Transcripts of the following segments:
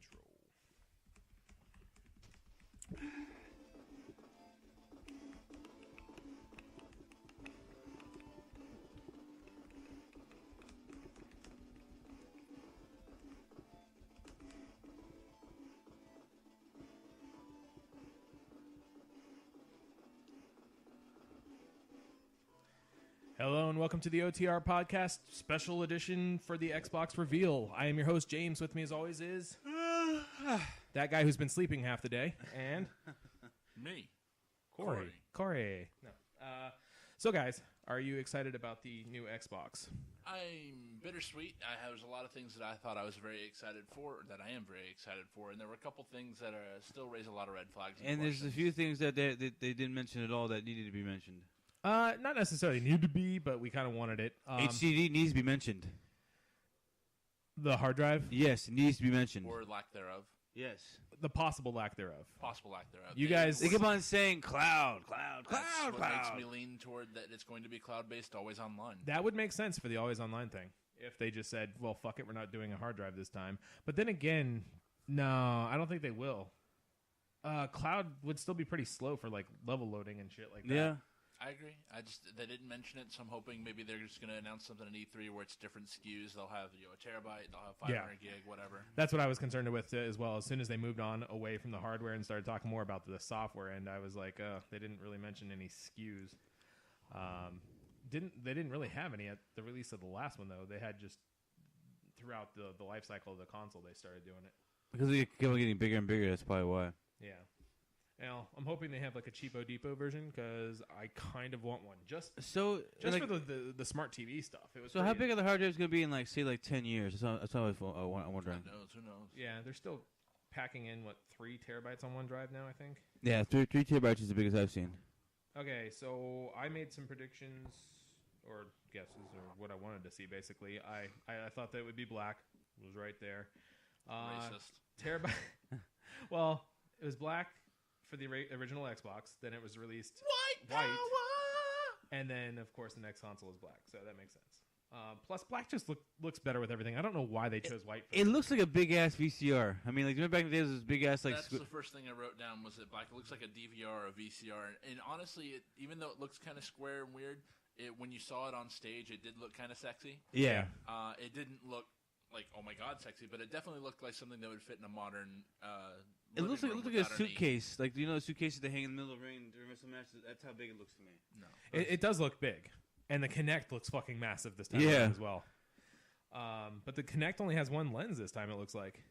intro. Hello and welcome to the OTR podcast, special edition for the Xbox reveal. I am your host, James. With me as always is that guy who's been sleeping half the day, and me, Corey. No. So guys, are you excited about the new Xbox? I'm bittersweet. There's a lot of things that I thought I was very excited for, that I am very excited for, and there were a couple things that still raise a lot of red flags. And there's a few things that they didn't mention at all that needed to be mentioned. Not necessarily need to be, but we kind of wanted it. HDD needs to be mentioned. The hard drive? Yes, it needs to be mentioned. Or lack thereof. Yes. The possible lack thereof. Possible lack thereof. You guys... They keep on saying cloud. That's what makes me lean toward that it's going to be cloud-based, always online. That would make sense for the always online thing. If they just said, well, fuck it, we're not doing a hard drive this time. But then again, no, I don't think they will. Cloud would still be pretty slow for like level loading and shit like that. Yeah. I agree. They didn't mention it, so I'm hoping maybe they're just going to announce something in E3 where it's different SKUs. They'll have a terabyte, they'll have 500 gig, whatever. That's what I was concerned with as well. As soon as they moved on away from the hardware and started talking more about the software, and I was like, they didn't really mention any SKUs. They didn't really have any at the release of the last one though. They had just throughout the life cycle of the console they started doing it. Because they keep on getting bigger and bigger. That's probably why. Yeah. Now, I'm hoping they have like a cheapo depot version because I kind of want one just for the smart TV stuff. So how big are the hard drives going to be in like 10 years? That's what I'm wondering. Who knows? Yeah, they're still packing in 3 terabytes on one drive now, I think. Yeah, 3 terabytes is the biggest I've seen. Okay, so I made some predictions or guesses or what I wanted to see. Basically, I thought that it would be black. It was right there. Racist. Terabyte. Well, it was black for the original Xbox, then it was released white, and then of course the next console is black, so that makes sense. Plus, black just looks better with everything. I don't know why they chose white. It looks like a big ass VCR. I mean, like remember back in the days, this big ass like. That's the first thing I wrote down was that black. It looks like a DVR or a VCR, and honestly, even though it looks kind of square and weird, when you saw it on stage, it did look kind of sexy. Yeah. It didn't look like, oh my god, sexy, but it definitely looked like something that would fit in a modern. It looks like a suitcase. Like, you know, the suitcases they hang in the middle of the ring during some matches. That's how big it looks to me. No, it does look big, and the Kinect looks fucking massive this time as well. But the Kinect only has one lens this time. It looks like.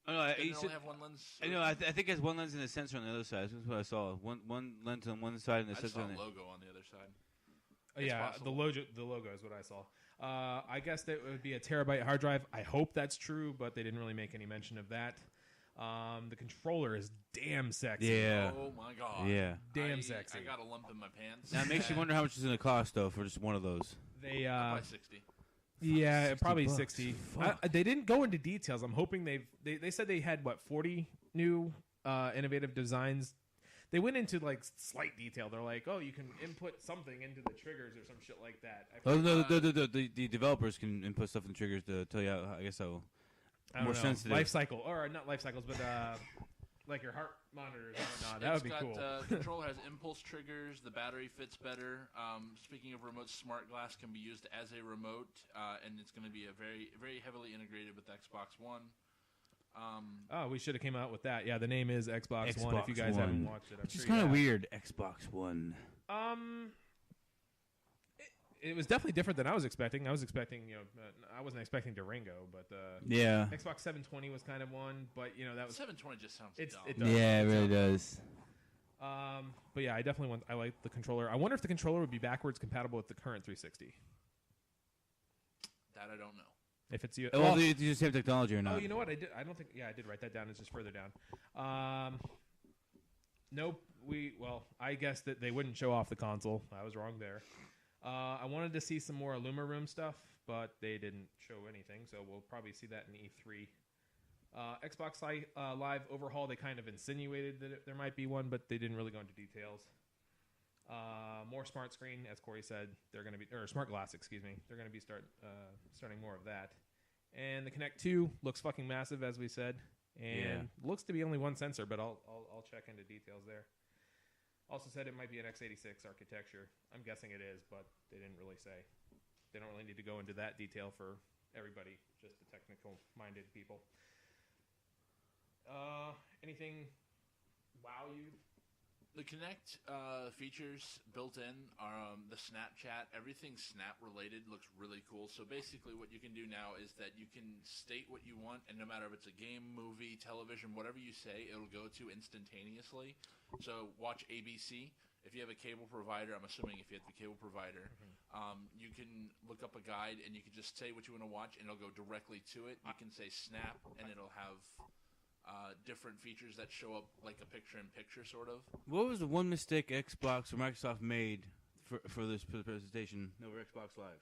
Oh no, it only have one lens. I know. I think it has one lens and a sensor on the other side. That's what I saw. One lens on one side and a sensor on the other. I saw a logo on the other side. Yeah, possible. The logo is what I saw. I guess that would be a terabyte hard drive. I hope that's true, but they didn't really make any mention of that. The controller is damn sexy. Yeah. Oh my god. Yeah. Damn sexy. I got a lump in my pants. Now it makes you wonder how much it's going to cost though for just one of those. They probably 60. Yeah, probably bucks. 60. They didn't go into details. I'm hoping they said they had 40 new innovative designs. They went into like slight detail. They're like, oh, you can input something into the triggers or some shit like that. The developers can input stuff in the triggers to tell you how, I guess how more sensitive. Life cycle, or not life cycles, but like your heart monitors and whatnot. That would be cool. The controller has impulse triggers. The battery fits better. Speaking of remotes, Smart Glass can be used as a remote, and it's going to be a very, very heavily integrated with Xbox One. We should have came out with that. Yeah, the name is Xbox One. If you guys haven't watched it, which is kind of weird. Xbox One. It was definitely different than I was expecting. I was expecting, I wasn't expecting Durango, but yeah, Xbox 720 was kind of one. But that was 720 just sounds dumb. It does. Yeah, it really does. But yeah, I like the controller. I wonder if the controller would be backwards compatible with the current 360. That I don't know. If it's you, do you just have technology or not? Oh, you know what? I did. I did write that down. It's just further down. Nope. I guess that they wouldn't show off the console. I was wrong there. I wanted to see some more Illuma Room stuff, but they didn't show anything. So we'll probably see that in E3. Xbox Live overhaul. They kind of insinuated that there might be one, but they didn't really go into details. More smart screen, as Corey said, they're going to be, or smart glass, excuse me. They're going to be starting more of that. And the Kinect 2 looks fucking massive, as we said. And looks to be only one sensor, but I'll check into details there. Also said it might be an x86 architecture. I'm guessing it is, but they didn't really say. They don't really need to go into that detail for everybody, just the technical-minded people. Anything wow you? The Kinect features built in are the Snapchat. Everything Snap related looks really cool. So basically what you can do now is that you can state what you want, and no matter if it's a game, movie, television, whatever you say, it'll go to instantaneously. So watch ABC. If you have a cable provider, I'm assuming if you have the cable provider, you can look up a guide and you can just say what you want to watch and it'll go directly to it. You can say Snap and it'll have different features that show up like a picture-in-picture sort of. What was the one mistake Xbox or Microsoft made for the presentation over Xbox Live?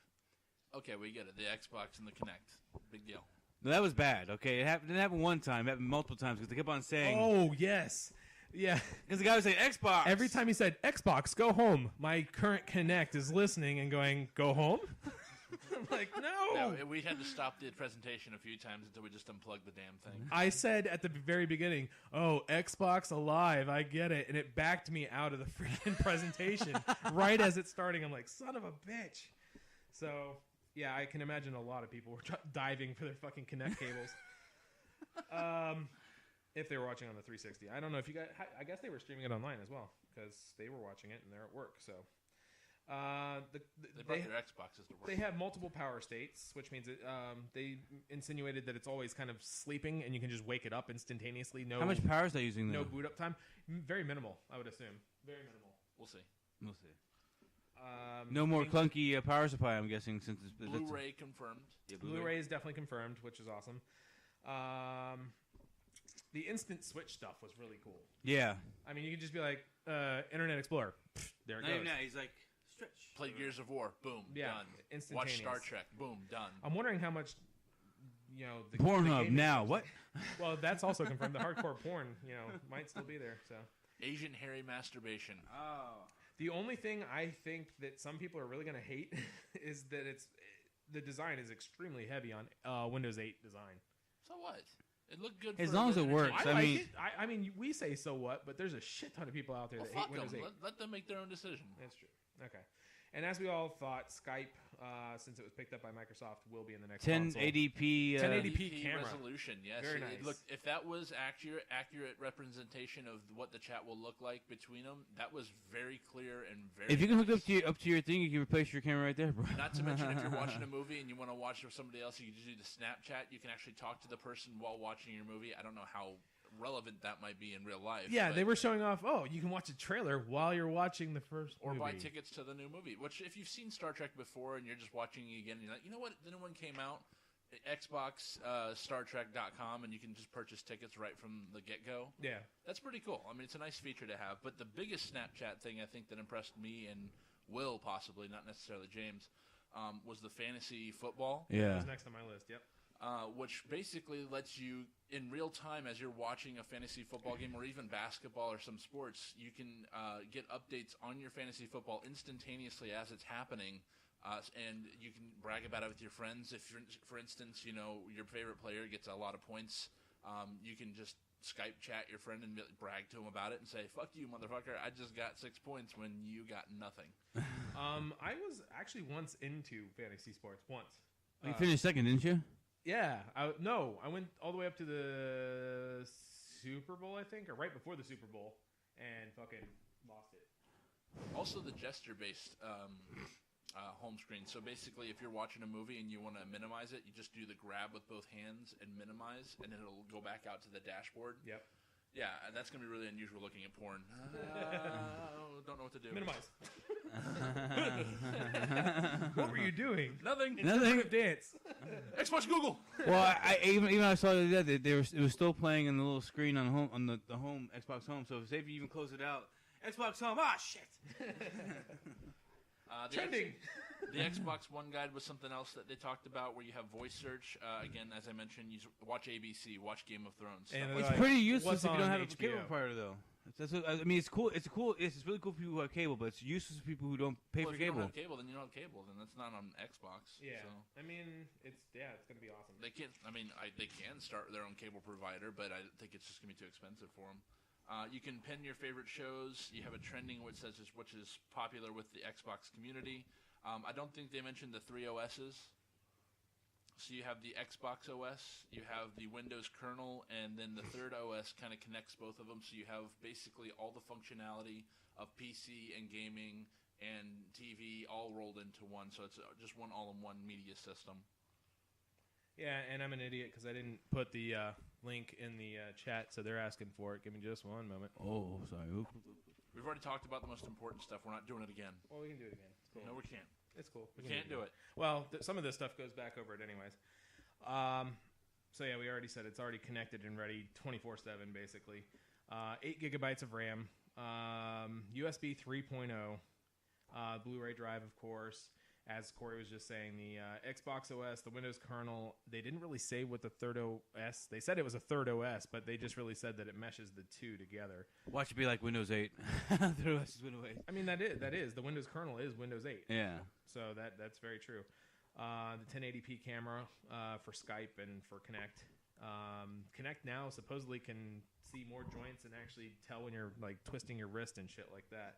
Okay, we get it. The Xbox and the Kinect. Big deal. No, that was bad. Okay, it didn't happen one time. It happened multiple times because they kept on saying. Oh yes, yeah. Because the guy was saying Xbox. Every time he said Xbox, go home. My current Kinect is listening and going, go home. I'm like, no. We had to stop the presentation a few times until we just unplugged the damn thing. I said at the very beginning, oh, Xbox Alive, I get it. And it backed me out of the freaking presentation right as it's starting. I'm like, son of a bitch. So, yeah, I can imagine a lot of people were diving for their fucking Kinect cables. If they were watching on the 360. I don't know if you guys, I guess they were streaming it online as well because they were watching it and they're at work, so. They brought their Xboxes to work. They have multiple power states, which means they insinuated that it's always kind of sleeping, and you can just wake it up instantaneously. No, how much power is that using? No boot up time. Very minimal, I would assume. Very minimal. We'll see. No more clunky power supply, I'm guessing, since it's Blu-ray confirmed. Yeah, Blu-ray is definitely confirmed, which is awesome. The instant switch stuff was really cool. Yeah. I mean, you could just be like, Internet Explorer. There it goes. No, he's like, stretch. Play Gears of War. Boom. Yeah, done. instantaneous. Watch Star Trek. Boom. Done. I'm wondering how much, the Pornhub now. What? Well, that's also confirmed. The hardcore porn, might still be there. So Asian hairy masturbation. Oh. The only thing I think that some people are really going to hate is that the design is extremely heavy on Windows 8 design. So what? It looked good. As long as it works. I mean, we say so what, but there's a shit ton of people out there that hate Windows 8. Let them make their own decision. That's true. Okay. And as we all thought, Skype, since it was picked up by Microsoft, will be in the next console. 1080p 1080p camera resolution. Yes, very nice. Look, if that was accurate representation of what the chat will look like between them, that was very clear and very. If you can hook it up to your thing, you can replace your camera right there, bro. Not to mention, if you're watching a movie and you want to watch with somebody else, you can just do the Snapchat. You can actually talk to the person while watching your movie. I don't know how relevant that might be in real life. Yeah, they were showing off, you can watch a trailer while you're watching the first movie. Or buy movie. tickets to the new movie. Which, if you've seen Star Trek before and you're just watching it again, and you're like, you know what, the new one came out, Xbox, StarTrek.com, and you can just purchase tickets right from the get-go. Yeah. That's pretty cool. I mean, it's a nice feature to have. But the biggest Snapchat thing I think that impressed me and Will, possibly, not necessarily James, was the fantasy football. Yeah. That was next on my list, yep. Which basically lets you, in real time, as you're watching a fantasy football game or even basketball or some sports, you can get updates on your fantasy football instantaneously as it's happening, and you can brag about it with your friends. If, for instance, your favorite player gets a lot of points, you can just Skype chat your friend and brag to him about it and say, fuck you, motherfucker, I just got 6 points when you got nothing. I was actually once into fantasy sports, once. You finished second, didn't you? Yeah. I went all the way up to the Super Bowl, I think, or right before the Super Bowl, and fucking lost it. Also, the gesture-based home screen. So basically, if you're watching a movie and you want to minimize it, you just do the grab with both hands and minimize, and it'll go back out to the dashboard. Yep. Yeah, that's going to be really unusual looking at porn. Don't know what to do. Minimize. What were you doing? Nothing. Dance. Xbox Google. Well, I even I saw that it was still playing on the little screen on the home Xbox Home. So say if you even close it out, Xbox Home. Ah, shit. Trending. The Xbox One guide was something else that they talked about, where you have voice search. Again, as I mentioned, you watch ABC, watch Game of Thrones. And it's pretty useless if you don't have a HBO? cable provider, though. That's what, I mean, it's cool. It's cool. It's really cool for people who have cable, but it's useless for people who don't pay for if you cable. don't have cable, then you don't have cable. Then that's not on Xbox. Yeah, So. I mean, it's gonna be awesome. They can't. I mean, they can start their own cable provider, but I think it's just gonna be too expensive for them. You can pin your favorite shows. You have a trending which says which is popular with the Xbox community. I don't think they mentioned the 3 OSs. So you have the Xbox OS, you have the Windows kernel, and then the third OS kind of connects both of them. So you have basically all the functionality of PC and gaming and TV all rolled into one. So it's just one all-in-one media system. Yeah, and I'm an idiot because I didn't put the link in the chat, so they're asking for it. Give me just one moment. Oh, sorry. We've already talked about the most important stuff. We're not doing it again. Well, we can do it again. It's cool. No, we can't. It's cool. We can't do it. Well, some of this stuff goes back over it anyways. So yeah, we already said it's already connected and ready 24/7 basically. 8 gigabytes of RAM, USB 3.0, Blu-ray drive, of course. As Corey was just saying, the Xbox OS, the Windows kernel, they didn't really say what the third OS. They said it was a third OS, but they just really said that it meshes the two together. Watch it be like Windows 8. Third OS is Windows 8. I mean, that is. The Windows kernel is Windows 8. Yeah. So that's very true. The 1080p camera for Skype and for Kinect. Kinect now supposedly can see more joints and actually tell when you're like twisting your wrist and shit like that.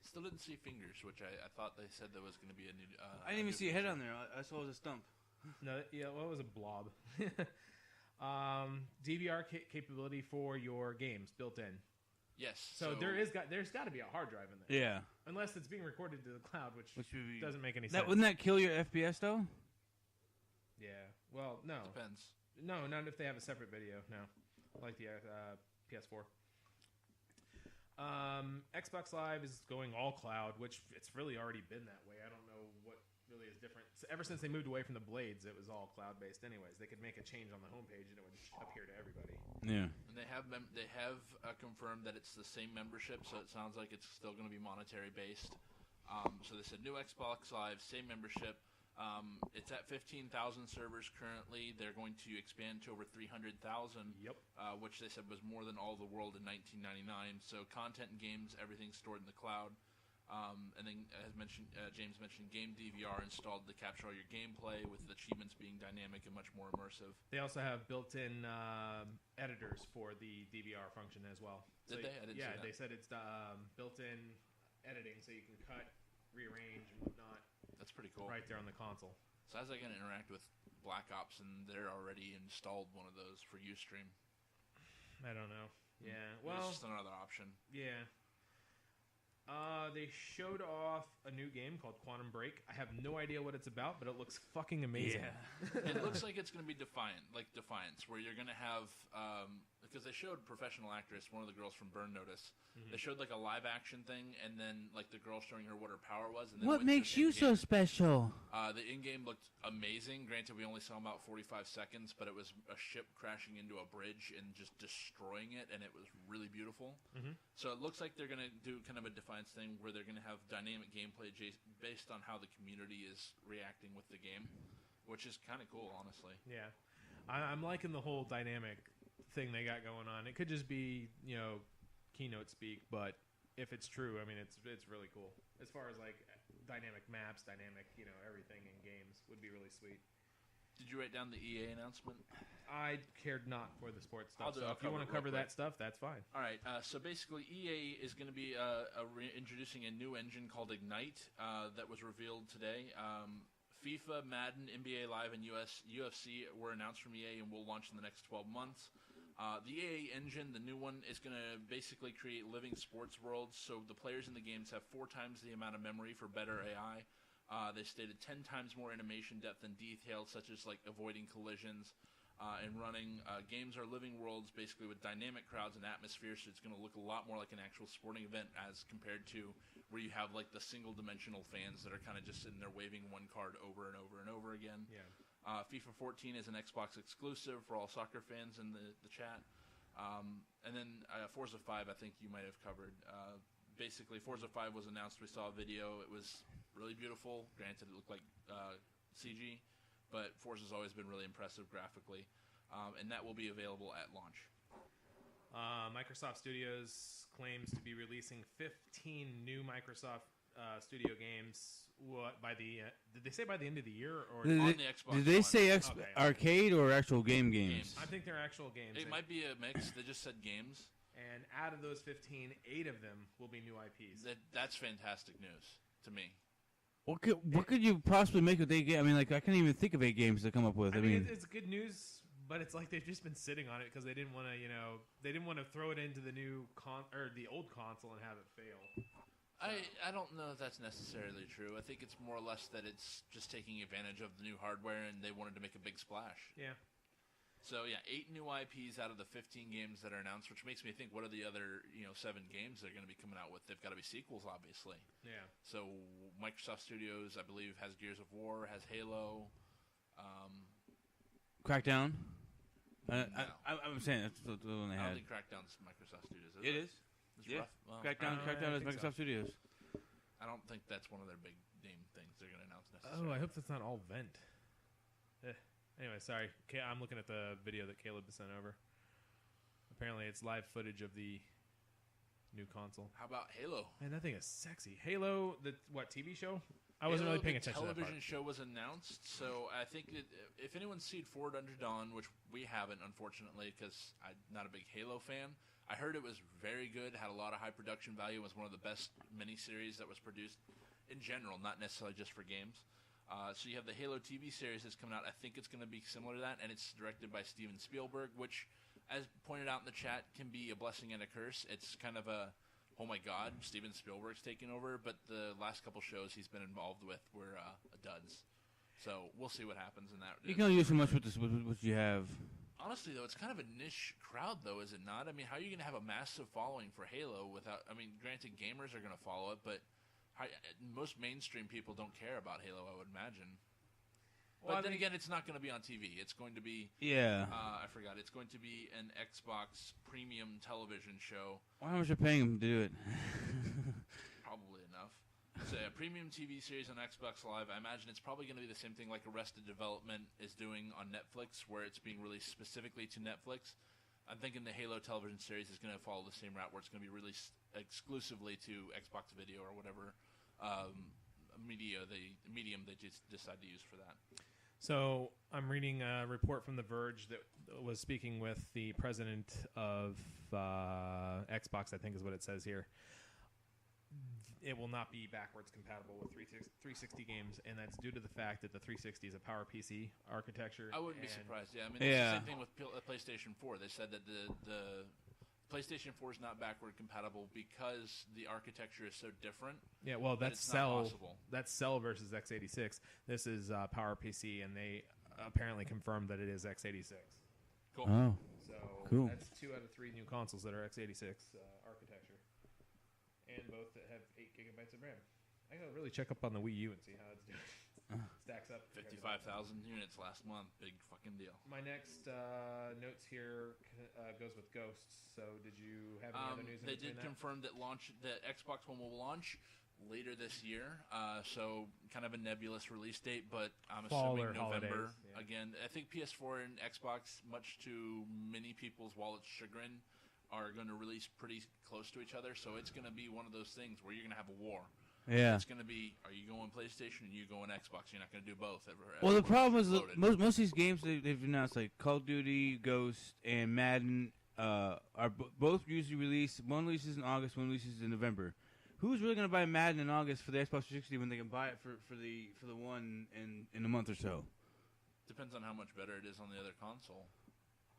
Still didn't see fingers, which I thought they said there was going to be a new. I didn't even see a head on there. I saw it was a stump. No, yeah, well, it was a blob. DVR capability for your games built in. Yes. So there's got to be a hard drive in there. Yeah. Unless it's being recorded to the cloud, which would be, doesn't make any sense. Wouldn't that kill your FPS though? Yeah. Well, no. Depends. No, not if they have a separate video. No, like the PS4. Xbox Live is going all cloud, which it's really already been that way. I don't know what really is different. Ever since they moved away from the Blades, it was all cloud-based anyways. They could make a change on the homepage and it would appear to everybody. Yeah. And they have confirmed that it's the same membership, so it sounds like it's still going to be monetary-based. So they said new Xbox Live, same membership. It's at 15,000 servers currently. They're going to expand to over 300,000, Yep. Which they said was more than all the world in 1999. So content and games, everything's stored in the cloud. And then, as mentioned, James mentioned, game DVR installed to capture all your gameplay, with the achievements being dynamic and much more immersive. They also have built-in editors for the DVR function as well. Did they? I didn't see that. They said it's built-in editing, so you can cut, rearrange, and whatnot. That's pretty cool. Right there on the console. So how's that going to interact with Black Ops, and they're already installed one of those for Ustream? I don't know. Yeah. Maybe Well, it's just another option. Yeah. They showed off a new game called Quantum Break. I have no idea what it's about, but it looks fucking amazing. Yeah. It looks like it's going to be Defiance, where you're going to have because they showed professional actress, one of the girls from Burn Notice. Mm-hmm. They showed like a live action thing, and then like the girl showing her what her power was. And then what makes you so special? The in-game looked amazing. Granted, we only saw about 45 seconds, but it was a ship crashing into a bridge and just destroying it, and it was really beautiful. Mm-hmm. So it looks like they're going to do kind of a Defiance thing where they're going to have dynamic gameplay based on how the community is reacting with the game, which is kind of cool, honestly. Yeah. I'm liking the whole dynamic thing they got going on. It could just be, keynote speak, but if it's true, I mean, it's really cool. As far as like dynamic maps, dynamic, everything in games would be really sweet. Did you write down the EA announcement? I cared not for the sports stuff. So I'll if you want to cover that stuff, that's fine. All right. So basically, EA is going to be introducing a new engine called Ignite that was revealed today. FIFA, Madden, NBA Live, and UFC were announced from EA and will launch in the next 12 months. The EA engine, the new one, is going to basically create living sports worlds, so the players in the games have 4 times the amount of memory for better AI. They stated 10 times more animation depth and detail, such as like avoiding collisions and running. Games are living worlds, basically with dynamic crowds and atmospheres, so it's going to look a lot more like an actual sporting event as compared to where you have like the single-dimensional fans that are kind of just sitting there waving one card over and over and over again. Yeah. FIFA 14 is an Xbox exclusive for all soccer fans in the chat. And then Forza 5, I think you might have covered. Basically, Forza 5 was announced. We saw a video. It was really beautiful. Granted, it looked like CG, but Forza's always been really impressive graphically. And that will be available at launch. Microsoft Studios claims to be releasing 15 new Microsoft Studio games. What by the did they say by the end of the year or On the Xbox Did they One. say Okay. arcade or actual games? I think they're actual games. It might be a mix. They just said games. And out of those 15, 8 of them will be new IPs. That's fantastic news to me. What could you possibly make with 8 games? I mean, like I can't even think of 8 games to come up with. I mean, it's good news, but it's like they've just been sitting on it because they didn't want to, they didn't want to throw it into the new or the old console and have it fail. I don't know if that's necessarily true. I think it's more or less that it's just taking advantage of the new hardware and they wanted to make a big splash. Yeah. So, 8 new IPs out of the 15 games that are announced, which makes me think, what are the other, 7 games they're going to be coming out with? They've got to be sequels, obviously. Yeah. So, Microsoft Studios, I believe, has Gears of War, has Halo. Crackdown? No. I'm saying that's the one they I had. don't think Crackdown's Microsoft Studios, is It it? is. It's Yeah. rough. Well, Crackdown I is think Microsoft so. Studios. I don't think that's one of their big name things they're going to announce necessarily. Oh, I hope that's not all vent. Anyway, sorry. I'm looking at the video that Caleb sent over. Apparently, it's live footage of the new console. How about Halo? Man, that thing is sexy. Halo, the TV show? I wasn't really paying attention to that part. The television show was announced, so I think if anyone's seen Forward Unto Dawn, which we haven't, unfortunately, because I'm not a big Halo fan, I heard it was very good, had a lot of high production value, was one of the best miniseries that was produced in general, not necessarily just for games. So you have the Halo TV series that's coming out. I think it's going to be similar to that, and it's directed by Steven Spielberg, which, as pointed out in the chat, can be a blessing and a curse. It's kind of a, oh my god, Steven Spielberg's taking over, but the last couple shows he's been involved with were duds. So we'll see what happens in that. You can only do so much with what you have. Honestly, though, it's kind of a niche crowd, though, is it not? I mean, how are you going to have a massive following for Halo without... I mean, granted, gamers are going to follow it, but most mainstream people don't care about Halo, I would imagine. Well, But then again, it's not going to be on TV. It's going to be... Yeah. I forgot. It's going to be an Xbox premium television show. Well, how much are paying them to do it? Probably enough. So, a premium TV series on Xbox Live. I imagine it's probably going to be the same thing like Arrested Development is doing on Netflix, where it's being released specifically to Netflix. I'm thinking the Halo television series is going to follow the same route, where it's going to be released exclusively to Xbox Video or whatever medium they just decide to use for that. So I'm reading a report from The Verge that was speaking with the president of Xbox, I think is what it says here. It will not be backwards compatible with 360 games, and that's due to the fact that the 360 is a PowerPC architecture. I wouldn't be surprised. Yeah, I mean, Yeah. it's the same thing with PlayStation 4. They said that the PlayStation 4 is not backward compatible because the architecture is so different. Yeah, well, that's it's not Cell. possible. That's Cell versus x86. This is PowerPC, and they apparently confirmed that it is x86. Cool. Oh. So Cool. that's 2 out of 3 new consoles that are x86 architecture, and both that have 8 gigabytes of RAM. I gotta really check up on the Wii U and see how it's doing. Stacks up. 55,000 units last month. Big fucking deal. My next notes here goes with Ghosts. So, did you have any other news? They did confirm that Xbox One will launch later this year. So kind of a nebulous release date, but I'm Fall assuming or November. holidays, yeah. Again, I think PS4 and Xbox, much to many people's wallet's chagrin, are going to release pretty close to each other. So it's going to be one of those things where you're going to have a war. Yeah. It's going to be, are you going PlayStation and you going Xbox? You're not going to do both. Well, the problem is loaded. most of these games they've announced, like Call of Duty, Ghost, and Madden, are both usually released. One releases in August, one releases in November. Who's really going to buy Madden in August for the Xbox 360 when they can buy it for the one in a month or so? Depends on how much better it is on the other console.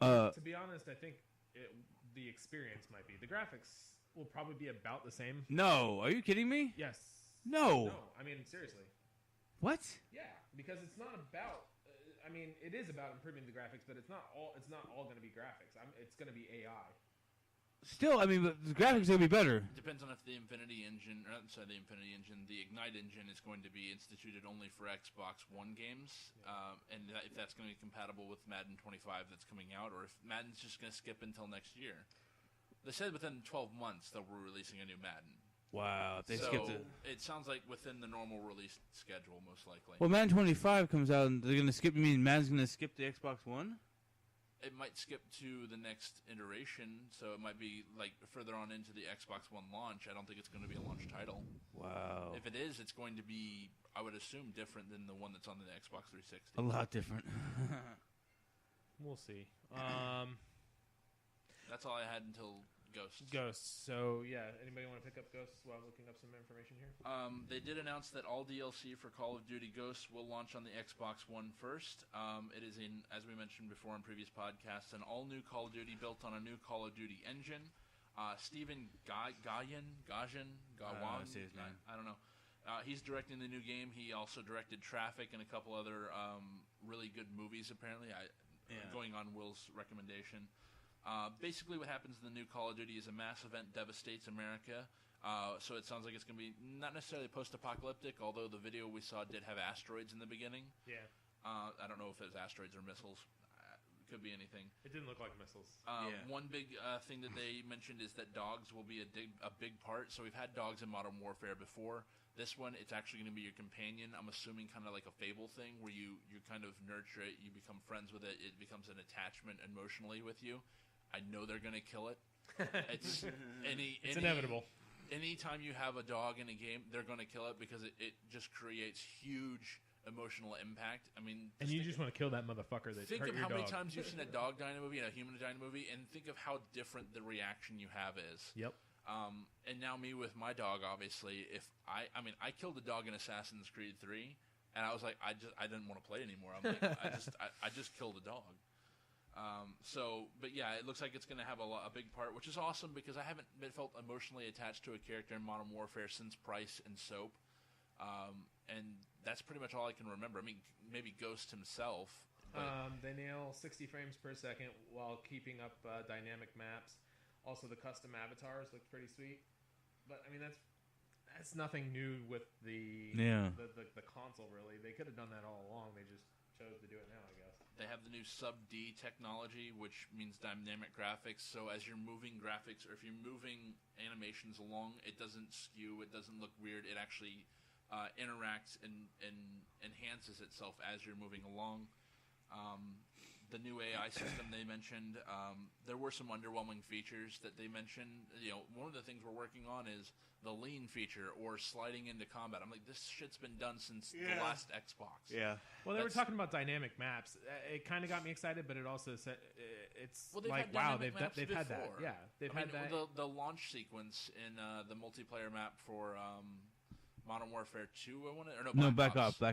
To be honest, I think the experience might be. The graphics will probably be about the same. No, are you kidding me? Yes. No. No, I mean, seriously. What? Yeah, because it's not about. I mean, it is about improving the graphics, but it's not all. It's not all going to be graphics. It's going to be AI. Still, I mean, but the graphics are going to be better. Depends on if the Infinity Engine, or I'm sorry, the Ignite Engine is going to be instituted only for Xbox One games, and if that's going to be compatible with Madden 25 that's coming out, or if Madden's just going to skip until next year. They said within 12 months that we're releasing a new Madden. Wow, they so skipped it. It sounds like within the normal release schedule, most likely. Well, Madden 25 comes out, and they're going to skip. You mean Madden's going to skip the Xbox One? it might skip to the next iteration, so it might be like further on into the Xbox One launch. I don't think it's going to be a launch title. Wow. If it is, it's going to be, I would assume, different than the one that's on the Xbox 360. A lot different. We'll see. That's all I had until Ghosts. Ghosts. So, yeah, anybody want to pick up Ghosts while looking up some information here? They did announce that all DLC for Call of Duty Ghosts will launch on the Xbox One first. It is in, as we mentioned before in previous podcasts, an all-new Call of Duty built on a new Call of Duty engine. Stephen Gawan, say his name. I don't know. He's directing the new game. He also directed Traffic and a couple other really good movies, apparently. Going on Will's recommendation. Basically, what happens in the new Call of Duty is a mass event devastates America. So it sounds like it's going to be not necessarily post-apocalyptic, although the video we saw did have asteroids in the beginning. Yeah. I don't know if it was asteroids or missiles. Could be anything. It didn't look like missiles. One big thing that they mentioned is that dogs will be a big part. So we've had dogs in Modern Warfare before. This one, it's actually going to be your companion. I'm assuming kind of like a Fable thing where you kind of nurture it, you become friends with it, it becomes an attachment emotionally with you. I know they're going to kill it. It's inevitable. Anytime you have a dog in a game, they're going to kill it because it just creates huge emotional impact. I mean, and you just want to kill that motherfucker that think hurt of your how dog. many times you've seen a dog die in a movie and a human die in a movie, and think of how different the reaction you have is. Yep. And now me with my dog, obviously, if I I killed a dog in Assassin's Creed 3, and I was like, I didn't want to play anymore. I'm like, I just killed a dog. But yeah, it looks like it's going to have a big part, which is awesome because I haven't felt emotionally attached to a character in Modern Warfare since Price and Soap. And that's pretty much all I can remember. I mean, maybe Ghost himself. They nail 60 frames per second while keeping up dynamic maps. Also, the custom avatars look pretty sweet. But, I mean, that's nothing new with the console, really. They could have done that all along. They just chose to do it now, I guess. They have the new Sub-D technology, which means dynamic graphics. So as you're moving graphics, or if you're moving animations along, it doesn't skew, it doesn't look weird. It actually interacts and enhances itself as you're moving along. The new AI system they mentioned, there were some underwhelming features that they mentioned. You know, one of the things we're working on is the lean feature or sliding into combat. I'm like, this shit's been done since the last Xbox. Yeah. Well, they were talking about dynamic maps. It kind of got me excited, but it also said it's like, wow, they've had that. Yeah, they've had that. The launch sequence in the multiplayer map for Modern Warfare 2, Black Ops. Yeah.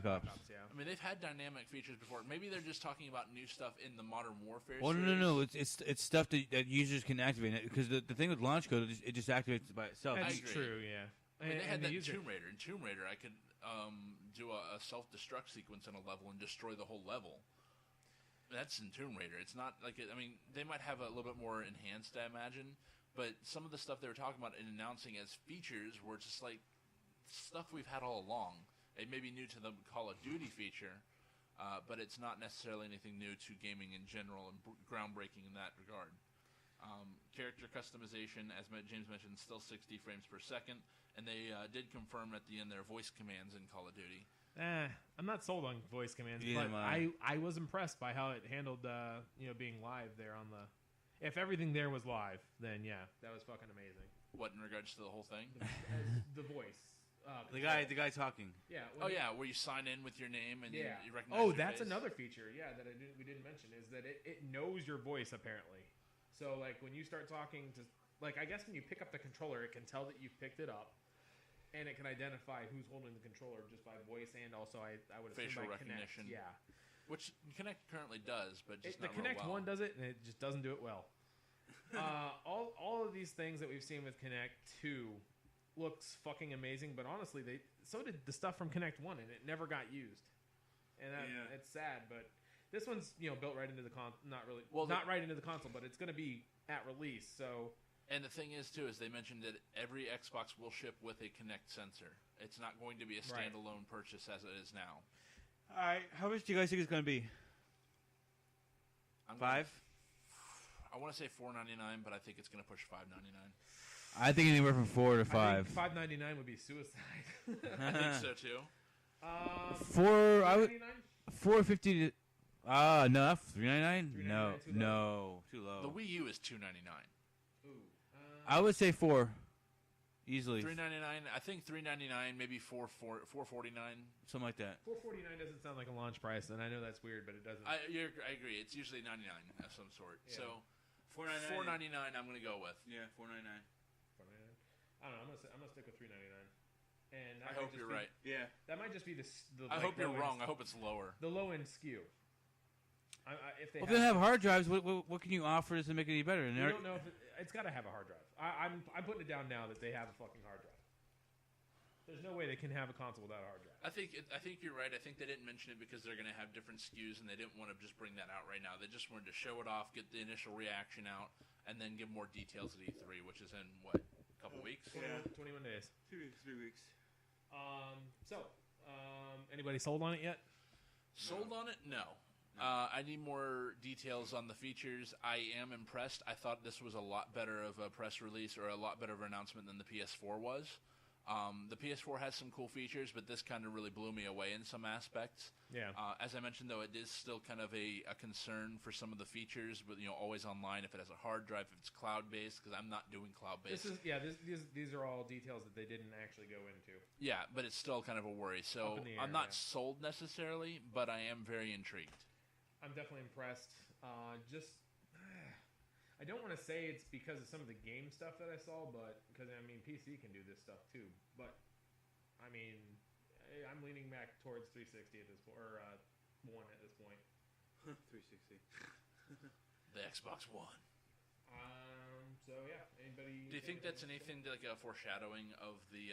I mean, they've had dynamic features before. Maybe they're just talking about new stuff in the Modern Warfare series. No. It's stuff that users can activate. Because the thing with launch code, it just activates by itself. That's true, yeah. I mean, they had that in Tomb Raider. In Tomb Raider, I could do a self-destruct sequence in a level and destroy the whole level. That's in Tomb Raider. It's not like I mean, they might have a little bit more enhanced, I imagine. But some of the stuff they were talking about and announcing as features were just like stuff we've had all along. It may be new to the Call of Duty feature, but it's not necessarily anything new to gaming in general and groundbreaking in that regard. Character customization, as James mentioned, still 60 frames per second, and they did confirm at the end their voice commands in Call of Duty. I'm not sold on voice commands, Yeah, but I was impressed by how it handled being live there on the. If everything there was live, then yeah, that was fucking amazing. What in regards to the whole thing? The voice. The guy talking. Yeah. Where you sign in with your name and you recognize. Oh, your that's face. another feature. Yeah, that we didn't mention is that it knows your voice apparently. So like when you start talking to I guess when you pick up the controller, it can tell that you've picked it up, and it can identify who's holding the controller just by voice and also I would assume facial by recognition. Kinect. Yeah. Which Kinect currently does, but just the not Kinect real well. 1 does it, and it just doesn't do it well. All of these things that we've seen with Kinect 2 looks fucking amazing, but honestly, so did the stuff from Kinect 1, and it never got used. And it's sad, but this one's built right into the not right into the console, but it's going to be at release. So, and the thing is too is they mentioned that every Xbox will ship with a Kinect sensor. It's not going to be a standalone purchase as it is now. All right, how much do you guys think it's going to be? $5? I want to say $4.99, but I think it's going to push $5.99. I think anywhere from 4 to 5. $5.99 would be suicide. I think so too. $4.50 to No, $399. No, $399 too low? no, too low. The Wii U is $299. Ooh. I would say 4, easily, $399. I think $399, maybe $449. something like that. $449 doesn't sound like a launch price, and I know that's weird, but it doesn't. I agree. It's usually $99 of some sort. Yeah. So $499. I'm going to go with. Yeah, $499. I don't know. I'm gonna stick with $399. And I hope you're right. Yeah. That might just be the I hope you're wrong. I hope it's lower. The low end SKU. If they Well, if they have hard drives, what can you offer to make it any better? And I don't know if it's got to have a hard drive. I'm putting it down now that they have a fucking hard drive. There's no way they can have a console without a hard drive. I think you're right. I think they didn't mention it because they're going to have different SKUs, and they didn't want to just bring that out right now. They just wanted to show it off, get the initial reaction out, and then give more details at E3, which is in what, a couple weeks? 21 days. 3 weeks. Anybody sold on it yet? Sold on it? No. I need more details on the features. I am impressed. I thought this was a lot better of a press release or a lot better of an announcement than the PS4 was. The PS4 has some cool features, but this kind of really blew me away in some aspects. Yeah. As I mentioned, though, it is still kind of a concern for some of the features, but always online. If it has a hard drive, if it's cloud-based, because I'm not doing cloud-based. These are all details that they didn't actually go into. Yeah, but it's still kind of a worry. So I'm not sold necessarily, but I am very intrigued. I'm definitely impressed. I don't want to say it's because of some of the game stuff that I saw, but because PC can do this stuff too. But I'm leaning back towards 360 at this point, or One at this point. 360. The Xbox One. So yeah, anybody? Do you think that's anything like a foreshadowing of the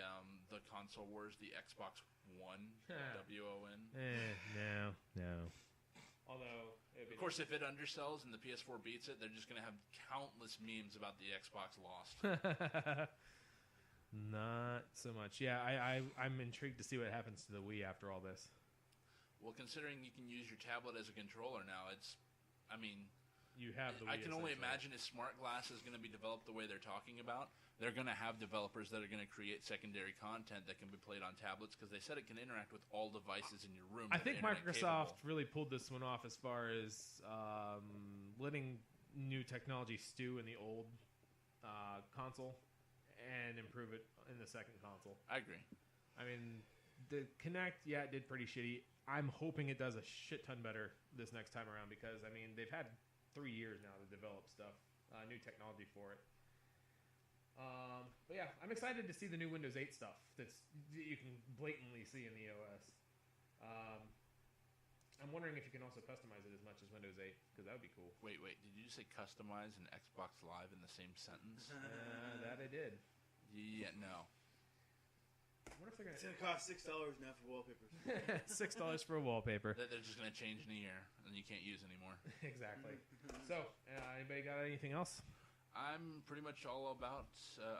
console wars, the Xbox One, WON? No. Although, of course, if it undersells and the PS4 beats it, they're just going to have countless memes about the Xbox lost. Not so much. Yeah, I'm intrigued to see what happens to the Wii after all this. Well, considering you can use your tablet as a controller now, you have the Wii. I can only imagine if Smart Glass is going to be developed the way they're talking about, they're going to have developers that are going to create secondary content that can be played on tablets because they said it can interact with all devices in your room. I think Microsoft really pulled this one off as far as letting new technology stew in the old console and improve it in the second console. I agree. The Kinect, it did pretty shitty. I'm hoping it does a shit ton better this next time around because, they've had 3 years now to develop stuff, new technology for it. But yeah, I'm excited to see the new Windows 8 stuff that you can blatantly see in the OS. I'm wondering if you can also customize it as much as Windows 8 because that would be cool. Wait, did you just say customize and Xbox Live in the same sentence? That I did. Yeah, no. What if they're It's gonna cost $6 now for wallpapers. $6 for a wallpaper. They're just gonna change in a year and you can't use anymore. Exactly. So, anybody got anything else? I'm pretty much all about.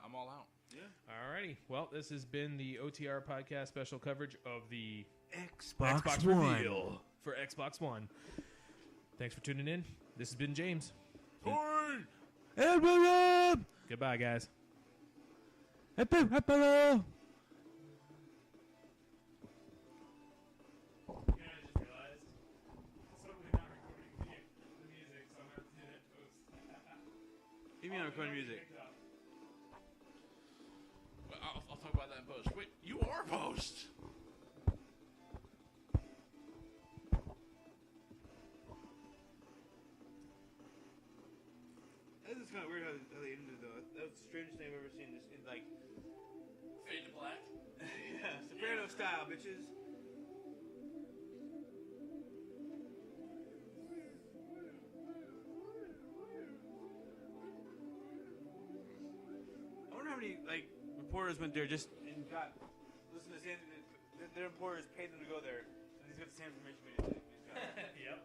I'm all out. Yeah. Alrighty. Well, this has been the OTR podcast special coverage of the Xbox One reveal for Xbox One. Thanks for tuning in. This has been James. And William. Goodbye, guys. You mean I'm recording music? Well, I'll talk about that in post. Wait, you are post. This is kind of weird how they ended it, though. That was the strangest thing I've ever seen. This in like Fade to black. yeah, Soprano style, bitches. I wonder how many reporters went there just and got listen to their employers paid them to go there, and he's got the same information. Yep.